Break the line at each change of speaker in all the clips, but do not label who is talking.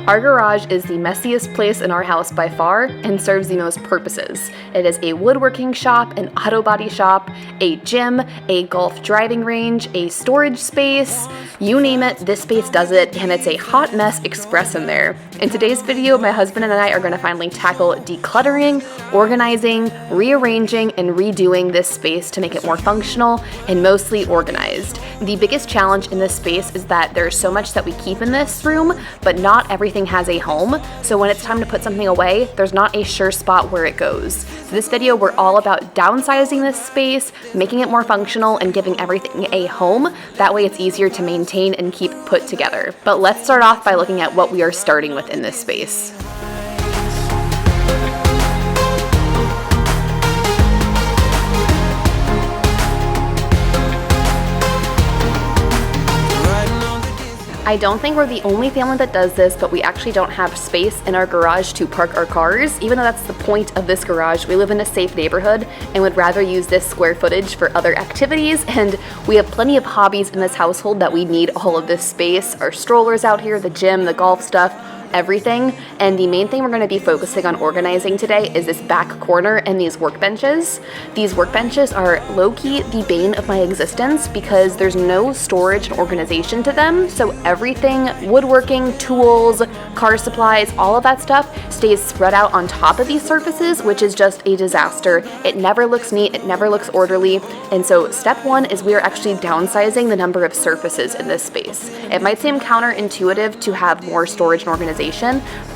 Our garage is the messiest place in our house by far and serves the most purposes. It is a woodworking shop, an auto body shop, a gym, a golf driving range, a storage space. You name it, this space does it, and it's a hot mess express in there. In today's video, my husband and I are going to finally tackle decluttering, organizing, rearranging, and redoing this space to make it more functional and mostly organized. The biggest challenge in this space is that there's so much that we keep in this room, but not everything has a home. So when it's time to put something away, there's not a sure spot where it goes. So this video, we're all about downsizing this space, making it more functional, and giving everything a home. That way it's easier to maintain and keep put together. But let's start off by looking at what we are starting with in this space. I don't think we're the only family that does this, but we actually don't have space in our garage to park our cars. Even though that's the point of this garage, we live in a safe neighborhood and would rather use this square footage for other activities, and we have plenty of hobbies in this household that we need all of this space. Our strollers out here, the gym, the golf stuff, everything. And the main thing we're going to be focusing on organizing today is this back corner and these workbenches. These workbenches are low-key the bane of my existence because there's no storage and organization to them. So everything, woodworking, tools, car supplies, all of that stuff stays spread out on top of these surfaces, which is just a disaster. It never looks neat, it never looks orderly. And so step one is we are actually downsizing the number of surfaces in this space. It might seem counterintuitive to have more storage and organization,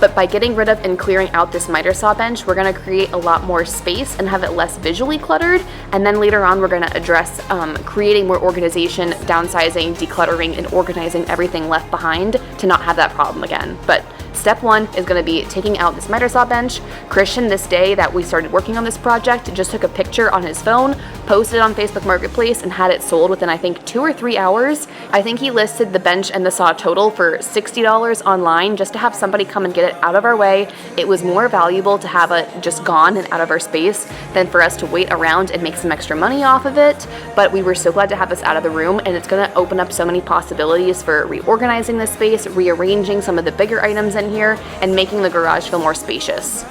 but by getting rid of and clearing out this miter saw bench, we're going to create a lot more space and have it less visually cluttered. And then later on, we're going to address creating more organization, downsizing, decluttering, and organizing everything left behind to not have that problem again. But step one is going to be taking out this miter saw bench. Christian, this day that we started working on this project, just took a picture on his phone, posted it on Facebook Marketplace, and had it sold within, I think, 2 or 3 hours. I think he listed the bench and the saw total for $60 online just to have somebody come and get it out of our way. It was more valuable to have it just gone and out of our space than for us to wait around and make some extra money off of it. But we were so glad to have this out of the room, and it's going to open up so many possibilities for reorganizing the space, rearranging some of the bigger items in here, and making the garage feel more spacious.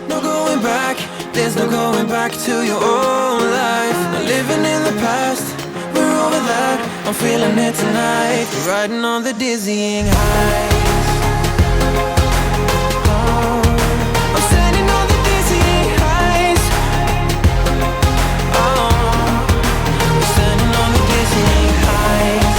No going back, there's no going back to your old life. Not living in the past, we're over that. I'm feeling it tonight, riding on the dizzying highs. I'm standing on the dizzying highs. I'm standing on the dizzying highs.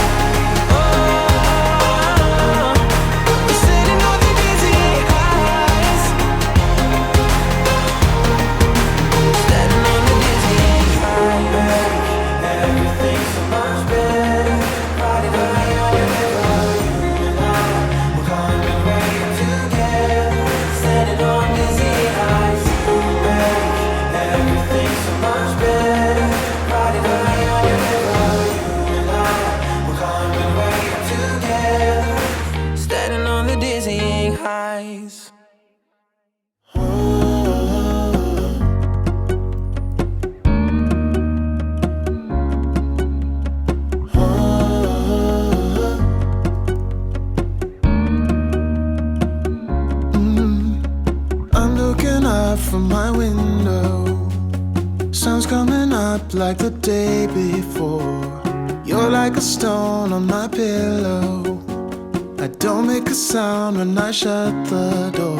From my window, sun's coming up like the day before. You're like a stone on my pillow. I don't make a sound when I shut the door.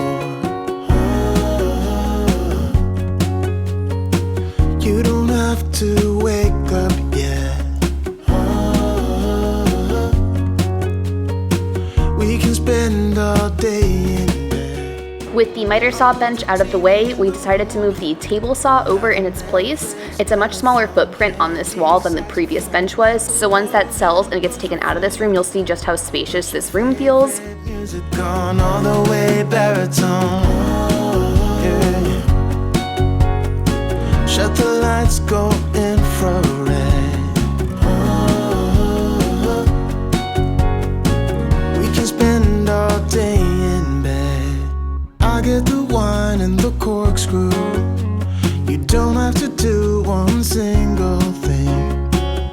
You don't have to wake up yet. We can spend all day in.
With the miter saw bench out of the way, we decided to move the table saw over in its place. It's a much smaller footprint on this wall than the previous bench was, so once that sells and it gets taken out of this room, you'll see just how spacious this room feels.
Music gone all the way baritone. Yeah. Shut the lights, go infrared. We can spend all day in bed. I get the wine and the corkscrew. You don't have to do one single thing.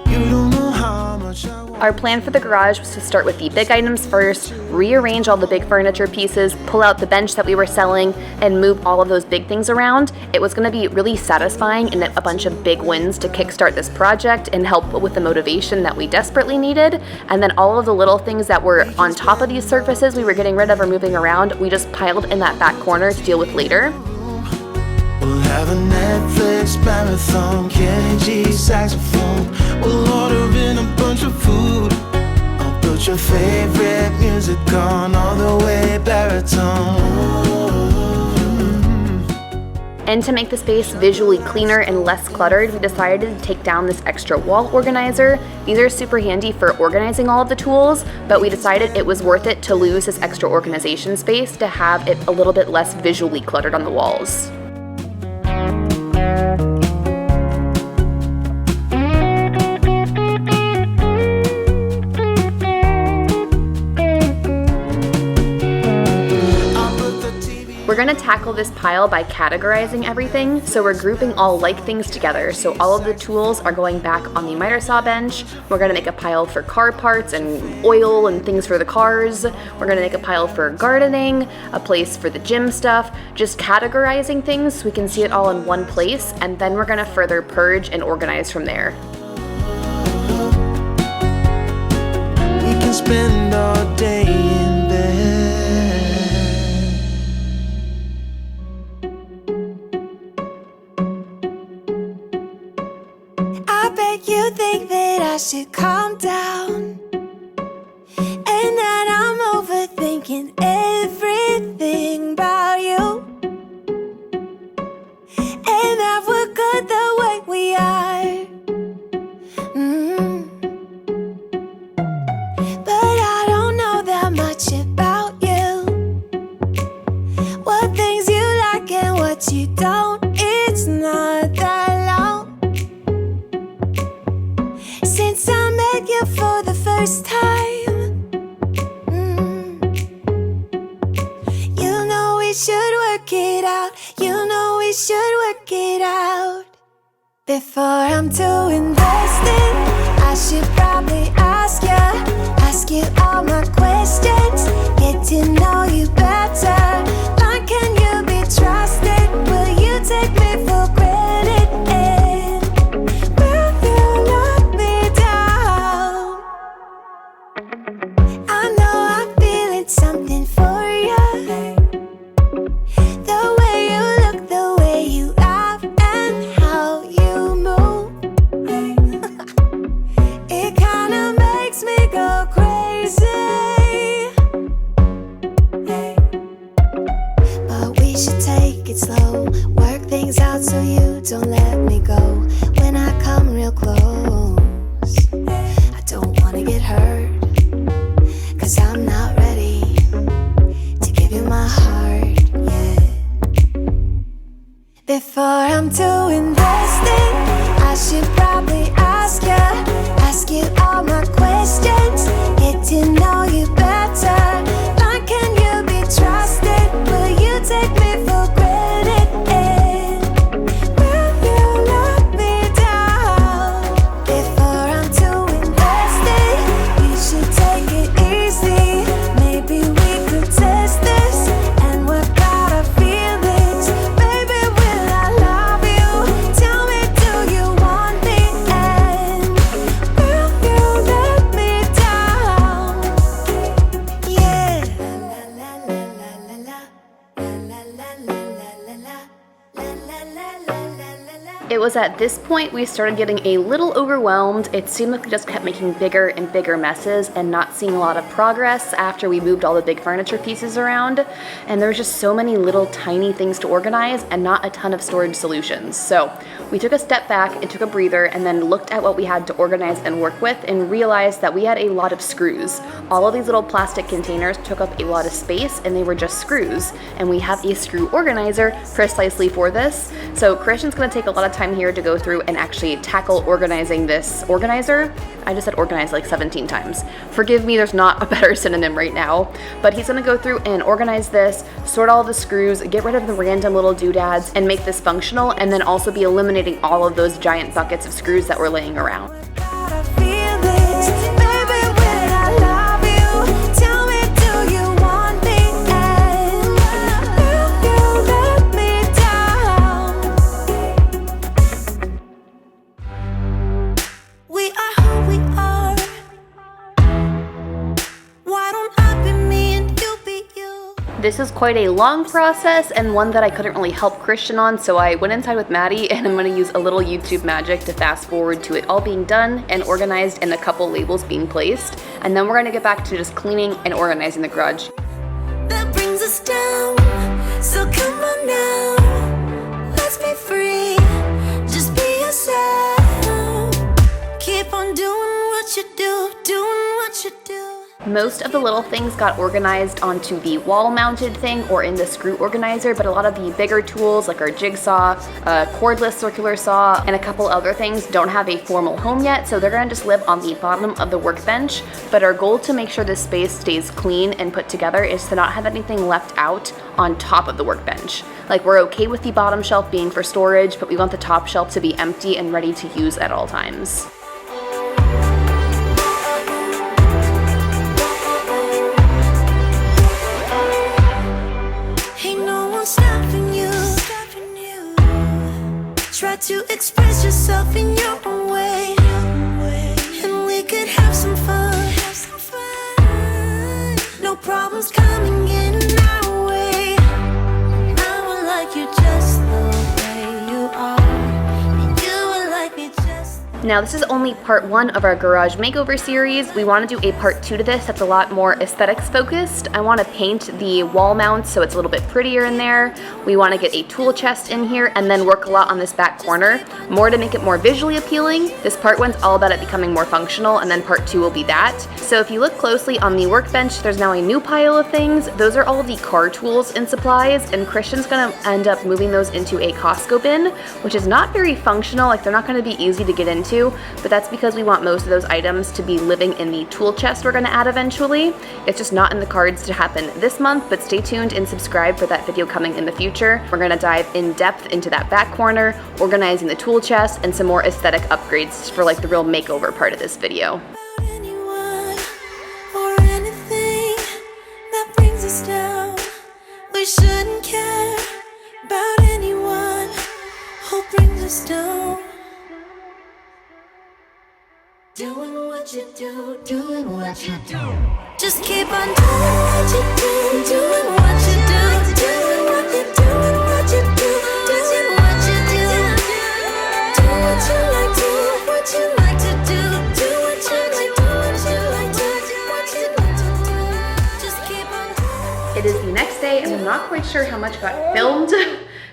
You don't know how much I want.
Our Our plan for the garage was to start with the big items first, rearrange all the big furniture pieces, pull out the bench that we were selling, and move all of those big things around. It was going to be really satisfying and a bunch of big wins to kickstart this project and help with the motivation that we desperately needed. And then all of the little things that were on top of these surfaces we were getting rid of or moving around, we just piled in that back corner to deal with later.
We'll have a Netflix marathon, Kenny G saxophone. We'll order in a bunch of food. I'll put your favorite music on all the way baritone.
And to make the space visually cleaner and less cluttered, we decided to take down this extra wall organizer. These are super handy for organizing all of the tools, but we decided it was worth it to lose this extra organization space to have it a little bit less visually cluttered on the walls. We're going to tackle this pile by categorizing everything, so we're grouping all like things together. So all of the tools are going back on the miter saw bench. We're going to make a pile for car parts and oil and things for the cars. We're going to make a pile for gardening, a place for the gym stuff, just categorizing things so we can see it all in one place, and then we're going to further purge and organize from there.
We can spend all day in bed.
You think that I should calm down, and that I'm overthinking everything about you, and that we're good the way we are. But I don't know that much about you, what things you like and what you don't. It's not that long since I met you for the first time. You know we should work it out. You know we should work it out. Before I'm too invested, I should probably ask you all my questions, get to know you better. Like, can you be trusted? Will you take me for granted? And will you let me down? I know I'm feeling something for you. The way you look, the way you laugh, and how you move. It kinda makes me go crazy. But we should take it slow, work things out so you don't let me go. When I come real close, I don't wanna get hurt, 'cause I'm not ready to give you my heart yet. Before I'm too invested, I should probably ask you all my questions, get to know you better. Like, can you be trusted? Will you take me for granted? And will you let me down? Before I'm too invested, you should take it easy. Maybe we could test this and work out our feelings. Baby, will I love you? Tell me, do you want me? And will you let me down? Yeah. La la la la la la la la la la la la la.
It was at this point we started getting a little overwhelmed. It seemed like we just kept making bigger and bigger messes and not seeing a lot of progress after we moved all the big furniture pieces around. And there was just so many little tiny things to organize and not a ton of storage solutions. So we took a step back and took a breather and then looked at what we had to organize and work with and realized that we had a lot of screws. All of these little plastic containers took up a lot of space and they were just screws. And we have a screw organizer precisely for this. So Christian's gonna take a lot of time here to go through and actually tackle organizing this organizer. I just said organize like 17 times. Forgive me, there's not a better synonym right now. But he's gonna go through and organize this, sort all the screws, get rid of the random little doodads, and make this functional, and then also be eliminating all of those giant buckets of screws that were laying around.
Got our feelings. Baby,
This is quite a long process and one that I couldn't really help Christian on, so I went inside with Maddie and I'm gonna use a little YouTube magic to fast forward to it all being done and organized and a couple labels being placed. And then we're gonna get back to just cleaning and organizing the garage.
That brings us down, so come on now, let's be free, just be yourself, keep on doing what you do, doing what you do.
Most of the little things got organized onto the wall-mounted thing or in the screw organizer, but a lot of the bigger tools like our jigsaw, cordless circular saw, and a couple other things don't have a formal home yet, so they're gonna just live on the bottom of the workbench. But our goal to make sure this space stays clean and put together is to not have anything left out on top of the workbench. Like, we're okay with the bottom shelf being for storage, but we want the top shelf to be empty and ready to use at all times.
Try to express yourself in your own way, and we could have some fun. No problems coming in our way. I would like you just the way you are, and you would like me just.
Now, this is only part 1 of our garage makeover series. We want to do a part 2 to this that's a lot more aesthetics focused. I want to paint the wall mounts so it's a little bit prettier in there. We want to get a tool chest in here and then work a lot on this back corner, more to make it more visually appealing. This part 1's all about it becoming more functional, and then part 2 will be that. So if you look closely on the workbench, there's now a new pile of things. Those are all the car tools and supplies, and Christian's gonna end up moving those into a Costco bin, which is not very functional. Like, they're not gonna be easy to get into, but that's because we want most of those items to be living in the tool chest we're gonna add eventually. It's just not in the cards to happen this month, but stay tuned and subscribe for that video coming in the future. We're gonna dive in depth into that back corner, organizing the tool chest, and some more aesthetic upgrades for like the real makeover part of this video.
Anyone or anything that brings us down, we shouldn't care about anyone who brings us down. Doing what you do, doing what you do. Just keep on doing what you do, doing what you do, doing what you do, doing what you do, doing what you do. Do what you like, do what you like to do, do what you like, do what you like, do what you like to do. Just keep on doing.
It is the next day, and I'm not quite sure how much got filmed.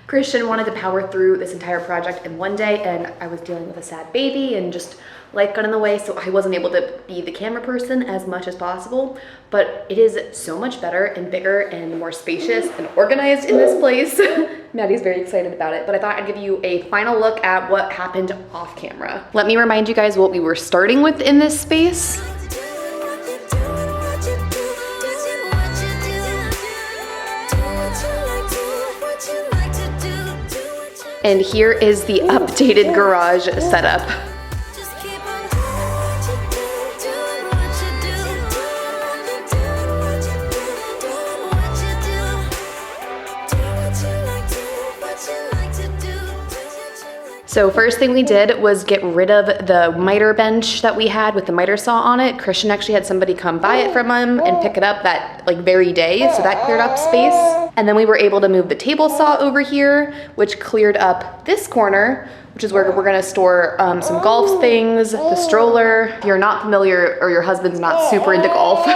Christian wanted to power through this entire project in one day, and I was dealing with a sad baby and just life got in the way, so I wasn't able to be the camera person as much as possible. But it is so much better and bigger and more spacious and organized in this place. Maddie's very excited about it, but I thought I'd give you a final look at what happened off camera. Let me remind you guys what we were starting with in this space. And here is the updated garage setup. So first thing we did was get rid of the miter bench that we had with the miter saw on it. Christian actually had somebody come buy it from him and pick it up that like very day, so that cleared up space. And then we were able to move the table saw over here, which cleared up this corner, which is where we're gonna store some golf things, the stroller. If you're not familiar or your husband's not super into golf,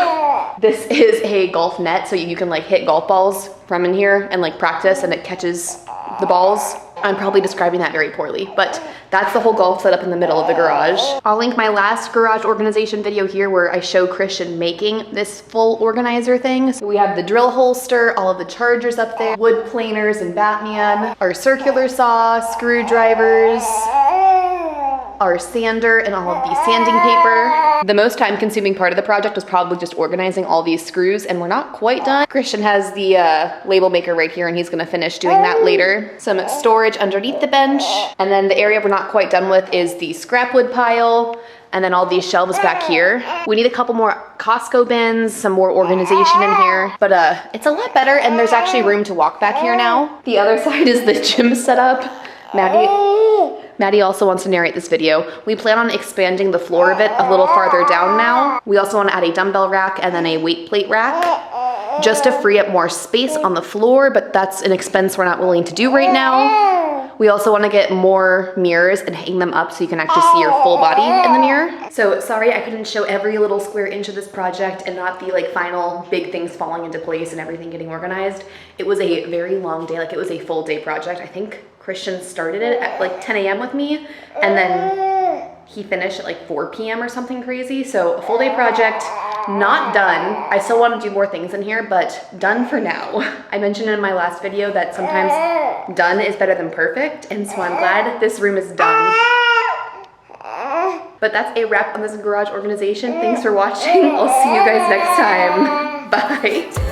this is a golf net, so you can like hit golf balls from in here and like practice, and it catches the balls. I'm probably describing that very poorly, but that's the whole golf setup in the middle of the garage. I'll link my last garage organization video here where I show Christian making this full organizer thing. So we have the drill holster, all of the chargers up there, wood planers and Batman, our circular saw, screwdrivers, our sander, and all of the sanding paper. The most time consuming part of the project was probably just organizing all these screws, and we're not quite done. Christian has the label maker right here, and he's gonna finish doing that later. Some storage underneath the bench, and then the area we're not quite done with is the scrap wood pile, and then all these shelves back here. We need a couple more Costco bins, some more organization in here, but it's a lot better, and there's actually room to walk back here now. The other side is the gym setup. Maddie also wants to narrate this video. We plan on expanding the floor of it a little farther down now. We also want to add a dumbbell rack and then a weight plate rack. just to free up more space on the floor, but that's an expense we're not willing to do right now. We also want to get more mirrors and hang them up so you can actually see your full body in the mirror. So sorry I couldn't show every little square inch of this project and not the like final big things falling into place and everything getting organized. It was a very long day, like it was a full day project. I think Christian started it at like 10 a.m. with me, and then he finished at like 4 p.m. or something crazy. So a full day project, not done. I still want to do more things in here, but done for now. I mentioned in my last video that sometimes done is better than perfect, and so I'm glad this room is done. But that's a wrap on this garage organization. Thanks for watching. I'll see you guys next time. Bye.